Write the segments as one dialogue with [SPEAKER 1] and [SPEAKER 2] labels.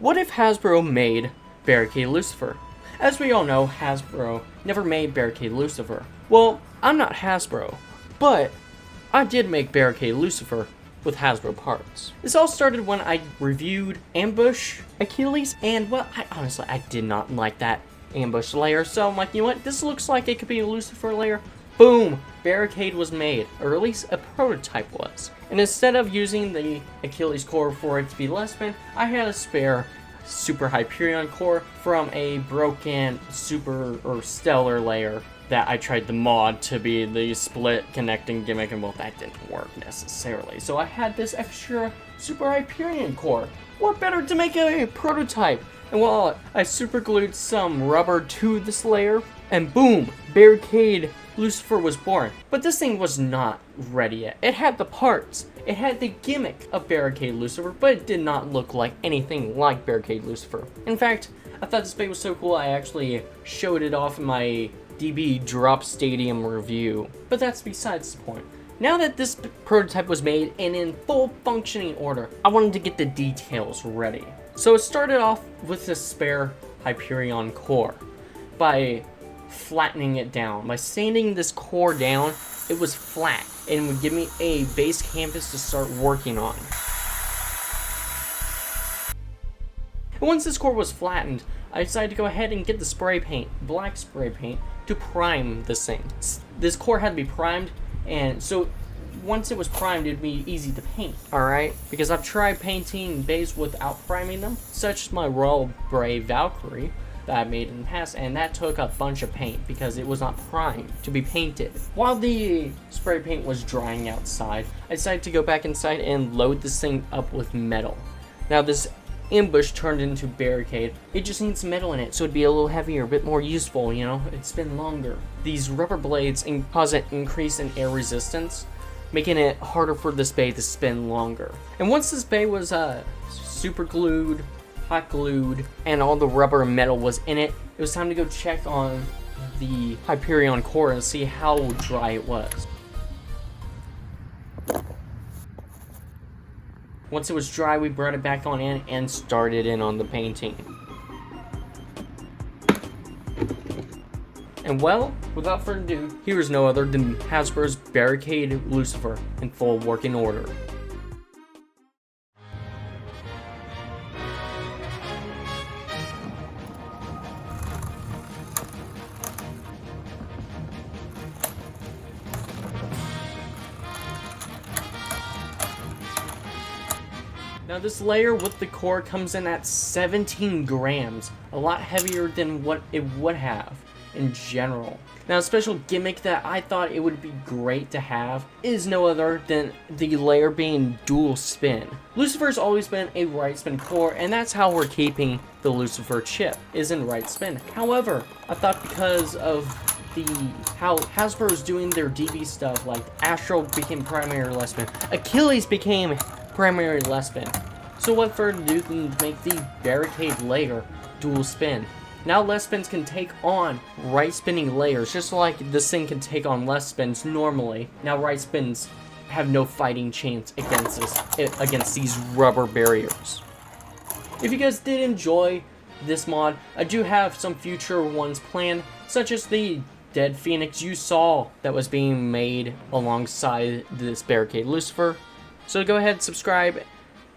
[SPEAKER 1] What if Hasbro made Barriadce Lucifer? As we all know, Hasbro never made Barriadce Lucifer. Well, I'm not Hasbro, but I did make Barriadce Lucifer with Hasbro parts. This all started when I reviewed Ambush Achilles, and well, I did not like that ambush layer, so I'm like, you know what, this looks like it could be a Lucifer layer. Boom! Barricade was made, or at least a prototype was. And instead of using the Achilles core for it to be less spin, I had a spare Super Hyperion core from a broken Super or Stellar layer that I tried to mod to be the split connecting gimmick, and well, that didn't work necessarily. So I had this extra Super Hyperion core. What better to make a prototype? And well, I super glued some rubber to this layer, and boom, Barricade Lucifer was born. But this thing was not ready yet. It had the parts. It had the gimmick of Barricade Lucifer, but it did not look like anything like Barricade Lucifer. In fact, I thought this bait was so cool I actually showed it off in my DB Drop Stadium review. But that's besides the point. Now that this prototype was made and in full functioning order, I wanted to get the details ready. So it started off with the spare Hyperion core by flattening it down. By sanding this core down, it was flat and would give me a base canvas to start working on. And once this core was flattened, I decided to go ahead and get the spray paint, black spray paint, to prime this thing. This core had to be primed, and so once it was primed, it'd be easy to paint, alright? Because I've tried painting bays without priming them, such as my Royal Brave Valkyrie that I made in the past, and that took a bunch of paint because it was not primed to be painted. While the spray paint was drying outside, I decided to go back inside and load this thing up with metal. Now this ambush turned into Barricade. It just needs metal in it, so it'd be a little heavier, a bit more useful, you know? It'd spin longer. These rubber blades cause an increase in air resistance, making it harder for this bay to spin longer. And once this bay was super glued, hot glued, and all the rubber and metal was in it, it was time to go check on the Hyperion core and see how dry it was. Once it was dry, we brought it back on in and started in on the painting. And well, without further ado, here is no other than Hasbro's Barricade Lucifer in full working order. Now this layer with the core comes in at 17 grams, a lot heavier than what it would have in general. Now a special gimmick that I thought it would be great to have is no other than the layer being dual spin. Lucifer's always been a right spin core, and that's how we're keeping the Lucifer chip, is in right spin. However, I thought because of how Hasbro is doing their DB stuff, like Astro became primary left spin, Achilles became primary left spin. So what further ado than make the Barricade layer dual spin. Now left spins can take on right spinning layers, just like this thing can take on left spins normally. Now right spins have no fighting chance against these rubber barriers. If you guys did enjoy this mod, I do have some future ones planned, such as the Dead Phoenix you saw that was being made alongside this Barricade Lucifer. So go ahead, subscribe,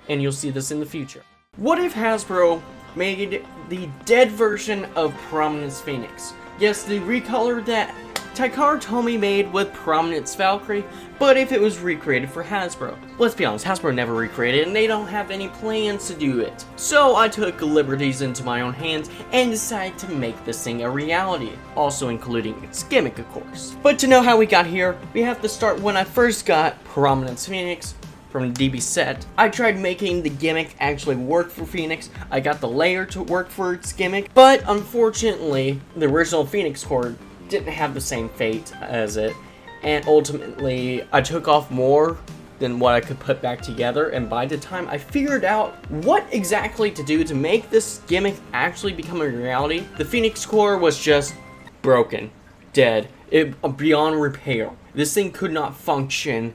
[SPEAKER 1] and you'll see this in the future. What if Hasbro made the dead version of Prominence Phoenix? Yes, the recolor that Taikara Tomy made with Prominence Valkyrie, but if it was recreated for Hasbro. Let's be honest, Hasbro never recreated it, and they don't have any plans to do it. So I took liberties into my own hands and decided to make this thing a reality, also including its gimmick, of course. But to know how we got here, we have to start when I first got Prominence Phoenix from the DB set. I tried making the gimmick actually work for Phoenix. I got the layer to work for its gimmick, but unfortunately, the original Phoenix core didn't have the same fate as it, and ultimately, I took off more than what I could put back together, and by the time I figured out what exactly to do to make this gimmick actually become a reality, the Phoenix core was just broken, dead, beyond repair. This thing could not function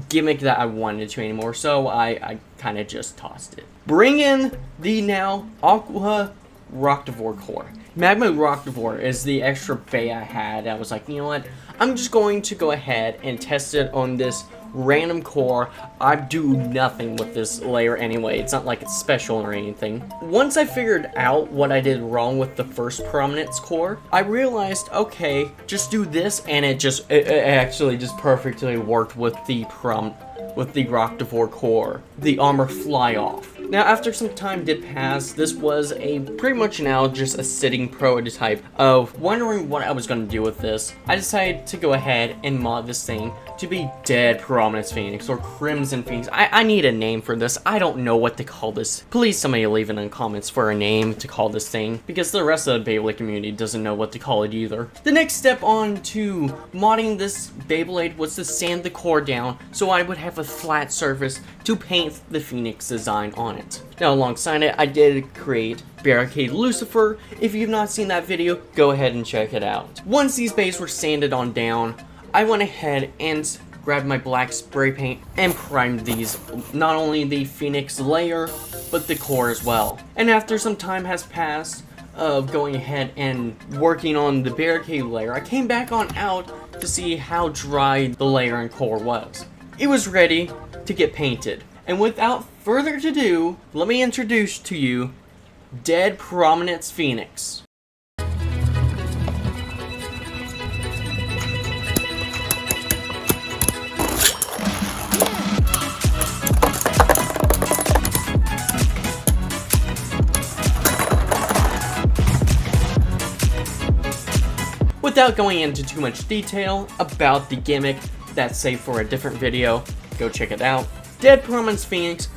[SPEAKER 1] gimmick that I wanted to anymore, so I kind of just tossed it. Bring in the now Aqua Rocktivore core. Magma Rocktivore is the extra bay I had. I was like, you know what? I'm just going to go ahead and test it on this random core. I do nothing with this layer anyway. It's not like it's special or anything. Once I figured out what I did wrong with the first Prominence core, I realized, okay, just do this, and it actually just perfectly worked with the Rocktivore core. The armor fly off. Now, after some time did pass, this was pretty much now just a sitting prototype of wondering what I was going to do with this. I decided to go ahead and mod this thing to be Dead Prominence Phoenix or Crimson Phoenix. I need a name for this. I don't know what to call this. Please somebody leave it in the comments for a name to call this thing, because the rest of the Beyblade community doesn't know what to call it either. The next step on to modding this Beyblade was to sand the core down so I would have a flat surface to paint the Phoenix design on it. Now, alongside it, I did create Barriadce Lucifer. If you've not seen that video, go ahead and check it out. Once these bays were sanded on down, I went ahead and grabbed my black spray paint and primed these, not only the Phoenix layer, but the core as well. And after some time has passed of going ahead and working on the Barriadce layer, I came back on out to see how dry the layer and core was. It was ready to get painted. And without further ado, let me introduce to you Dead Prominence Phoenix. Without going into too much detail about the gimmick, that's saved for a different video, go check it out. Dead Prominence Phoenix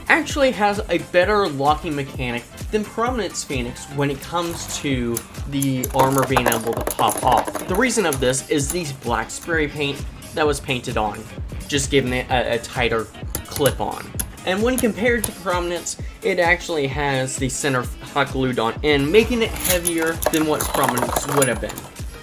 [SPEAKER 1] actually has a better locking mechanic than Prominence Phoenix when it comes to the armor being able to pop off. The reason of this is the black spray paint that was painted on, just giving it a tighter clip on. And when compared to Prominence, it actually has the center hot glued on and making it heavier than what Prominence would have been.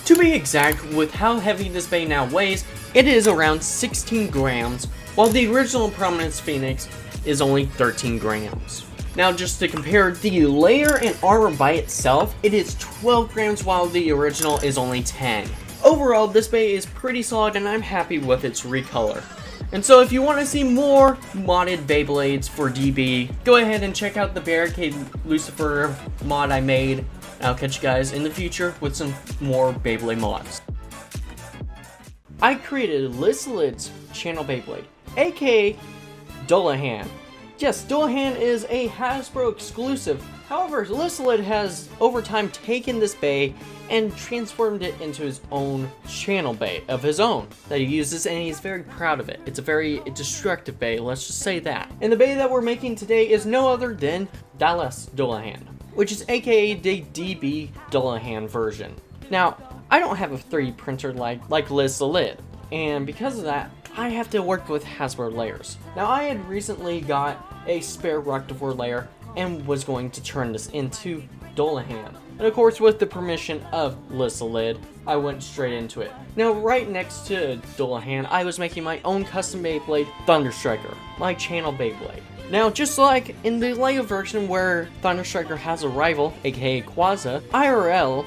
[SPEAKER 1] To be exact, with how heavy this bay now weighs, it is around 16 grams, while the original Prominence Phoenix is only 13 grams. Now, just to compare the layer and armor by itself, it is 12 grams while the original is only 10. Overall, this bay is pretty solid and I'm happy with its recolor. And so if you want to see more modded Beyblades for DB, go ahead and check out the Barriadce Lucifer mod I made. I'll catch you guys in the future with some more Beyblade mods. I created Lucilid's channel Beyblade, aka Dullahan. Yes, Dullahan is a Hasbro exclusive. However, Lucilid has over time taken this bay and transformed it into his own channel bay of his own that he uses, and he's very proud of it. It's a very destructive bay, let's just say that. And the bay that we're making today is no other than Daylus Dullahan, which is aka the DB Dullahan version. Now, I don't have a 3D printer like Lucilid, and because of that, I have to work with Hasbro layers. Now, I had recently got a spare Rocktivore layer and was going to turn this into Dullahan. And of course, with the permission of Lucilid, I went straight into it. Now, right next to Dullahan, I was making my own custom Beyblade, Thunder Striker, my channel Beyblade. Now, just like in the Lego version where Thunder Striker has a rival, aka Quaza, IRL,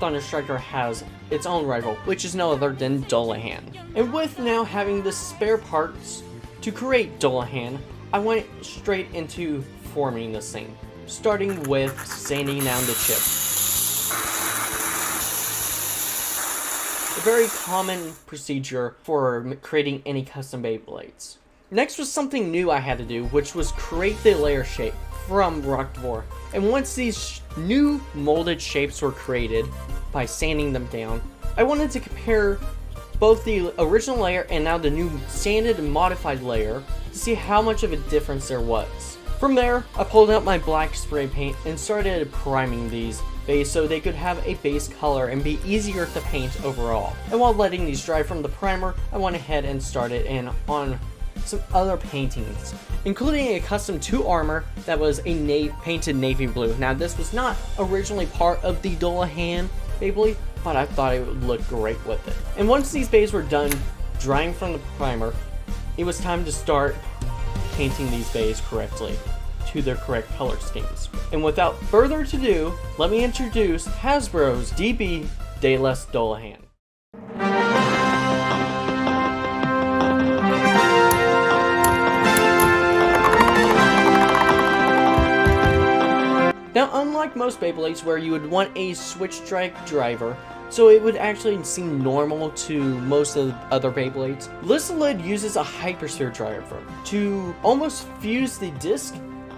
[SPEAKER 1] Thunder Striker has its own rival, which is no other than Dullahan. And with now having the spare parts to create Dullahan, I went straight into forming this thing, starting with sanding down the chip. A very common procedure for creating any custom Beyblades. Next was something new I had to do, which was create the layer shape from Rocktivore. And once these new molded shapes were created by sanding them down, I wanted to compare both the original layer and now the new sanded and modified layer to see how much of a difference there was. From there, I pulled out my black spray paint and started priming these bays so they could have a base color and be easier to paint overall. And while letting these dry from the primer, I went ahead and started in on some other paintings, including a custom 2 armor that was a painted navy blue. Now, this was not originally part of the Dullahan Beyblade, but I thought it would look great with it. And once these bays were done drying from the primer, it was time to start painting these bays correctly to their correct color schemes. And without further ado, let me introduce Hasbro's DB Daylus Dullahan. Now, unlike most Beyblades where you would want a switch strike driver, so it would actually seem normal to most of the other Beyblades, Lucifer uses a hypersphere driver to almost fuse the disc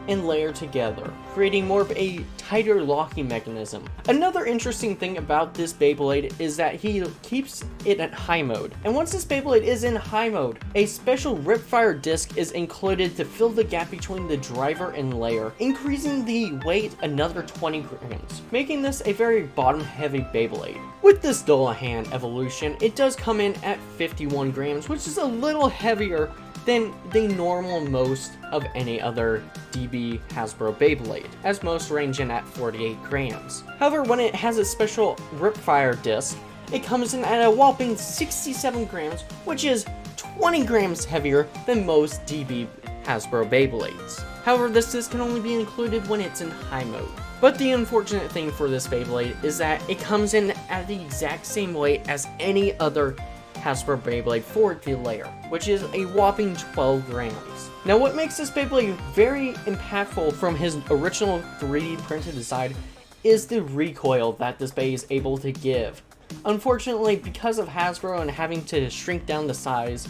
[SPEAKER 1] and layer together, creating more of a tighter locking mechanism. Another interesting thing about this Beyblade is that he keeps it at high mode. And once this Beyblade is in high mode, a special ripfire disc is included to fill the gap between the driver and layer, increasing the weight another 20 grams, making this a very bottom heavy Beyblade. With this Dullahan evolution, it does come in at 51 grams, which is a little heavier than the normal most of any other DB Hasbro Beyblade, as most range in at 48 grams. However, when it has a special ripfire disc, it comes in at a whopping 67 grams, which is 20 grams heavier than most DB Hasbro Beyblades. However, this disc can only be included when it's in high mode. But the unfortunate thing for this Beyblade is that it comes in at the exact same weight as any other Hasbro Beyblade for the layer, which is a whopping 12 grams. Now, what makes this Beyblade very impactful from his original 3D printed design is the recoil that this Bey is able to give. Unfortunately, because of Hasbro and having to shrink down the size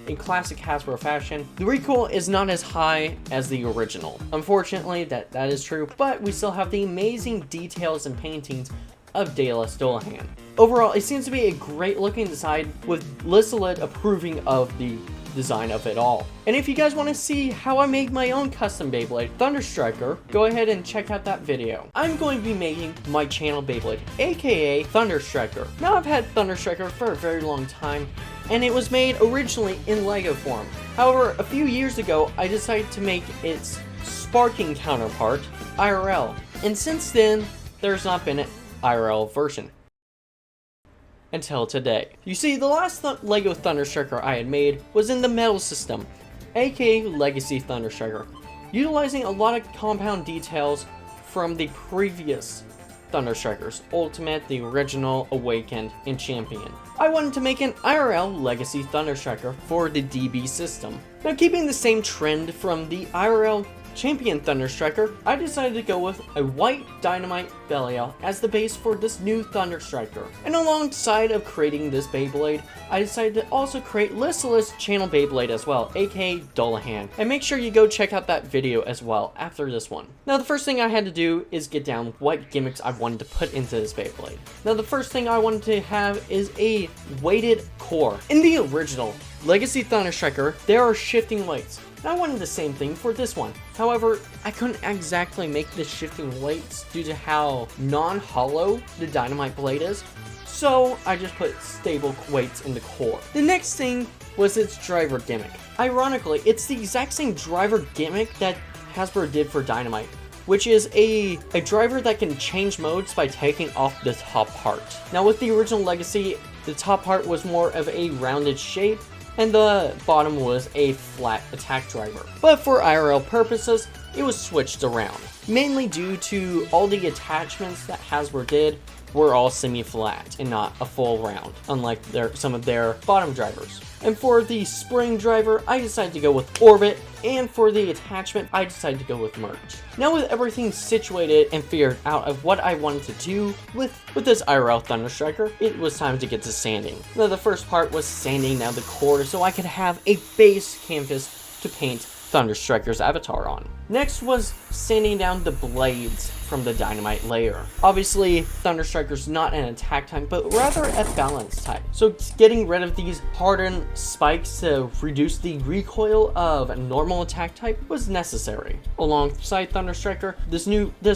[SPEAKER 1] in classic Hasbro fashion, the recoil is not as high as the original. Unfortunately, that is true, but we still have the amazing details and paintings of Daylus Dullahan. Overall, it seems to be a great looking design, with Lucifer approving of the design of it all. And if you guys want to see how I made my own custom Beyblade, Thunder Striker, go ahead and check out that video. I'm going to be making my channel Beyblade, aka Thunder Striker. Now, I've had Thunder Striker for a very long time, and it was made originally in Lego form. However, a few years ago, I decided to make its sparking counterpart, IRL. And since then, there's not been an IRL version until today. You see, the last Lego Thunder Striker I had made was in the metal system, aka Legacy Thunder Striker, utilizing a lot of compound details from the previous Thunder Strikers, Ultimate, the original, Awakened, and Champion. I wanted to make an IRL Legacy Thunder Striker for the DB system. Now, keeping the same trend from the IRL Champion Thunder Striker, I decided to go with a white dynamite Belial as the base for this new Thunder Striker. And alongside of creating this Beyblade, I decided to also create Lucifer's channel Beyblade as well, aka Dullahan. And make sure you go check out that video as well after this one. Now, the first thing I had to do is get down what gimmicks I wanted to put into this Beyblade. Now, the first thing I wanted to have is a weighted core. In the original Legacy Thunder Striker, there are shifting weights. And I wanted the same thing for this one. However, I couldn't exactly make the shifting weights due to how non-hollow the dynamite blade is, so I just put stable weights in the core. The next thing was its driver gimmick. Ironically, it's the exact same driver gimmick that Hasbro did for Dynamite, which is a driver that can change modes by taking off the top part. Now, with the original Legacy, the top part was more of a rounded shape, and the bottom was a flat attack driver. But for IRL purposes, it was switched around, mainly due to all the attachments that Hasbro did were all semi-flat and not a full round, unlike some of their bottom drivers. And for the spring driver, I decided to go with Orbit, and for the attachment, I decided to go with Merge. Now, with everything situated and figured out of what I wanted to do with this IRL Thunder Striker, it was time to get to sanding. Now, the first part was sanding down the core so I could have a base canvas to paint Thunder Striker's avatar on. Next was sanding down the blades from the dynamite layer. Obviously, Thunder Striker's not an attack type, but rather a balance type. So getting rid of these hardened spikes to reduce the recoil of a normal attack type was necessary. Alongside Thunder Striker, this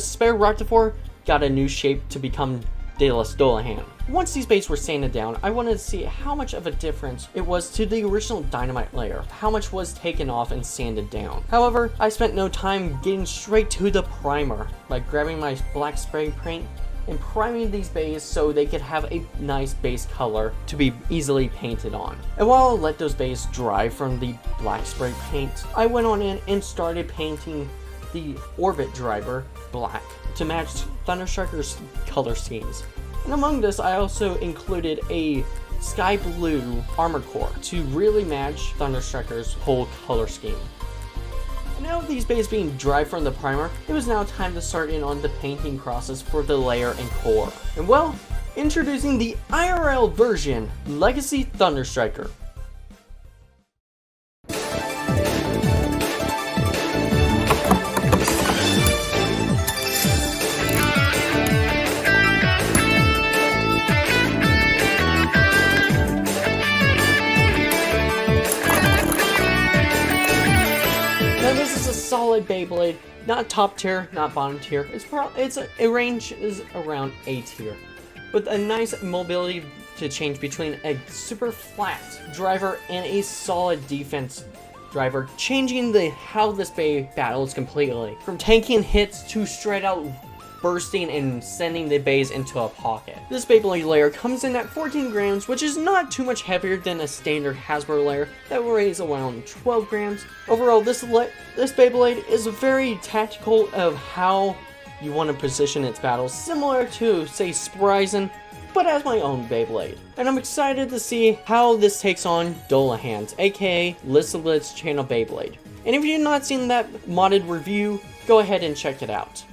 [SPEAKER 1] spare Rocktifor got a new shape to become Daylus Dullahan. Once these bases were sanded down, I wanted to see how much of a difference it was to the original dynamite layer, how much was taken off and sanded down. However, I spent no time getting straight to the primer by grabbing my black spray paint and priming these bays so they could have a nice base color to be easily painted on. And while I let those bays dry from the black spray paint, I went on in and started painting the orbit driver black to match Thunderstrucker's color schemes. And among this, I also included a sky blue armor core to really match Thunderstrucker's whole color scheme. And now with these bays being dry from the primer, it was now time to start in on the painting process for the layer and core. And well, introducing the IRL version, Legacy Thunderstriker. Solid Beyblade, not top tier, not bottom tier. A range is around A tier, with a nice mobility to change between a super flat driver and a solid defense driver, changing how this bay battles completely, from tanking hits to straight out bursting and sending the bays into a pocket. This Beyblade layer comes in at 14 grams, which is not too much heavier than a standard Hasbro layer that weighs around 12 grams. Overall, this Beyblade is very tactical of how you want to position its battles, similar to, say, Spryzen, but as my own Beyblade. And I'm excited to see how this takes on Dullahan's, aka Listless channel Beyblade. And if you've not seen that modded review, go ahead and check it out.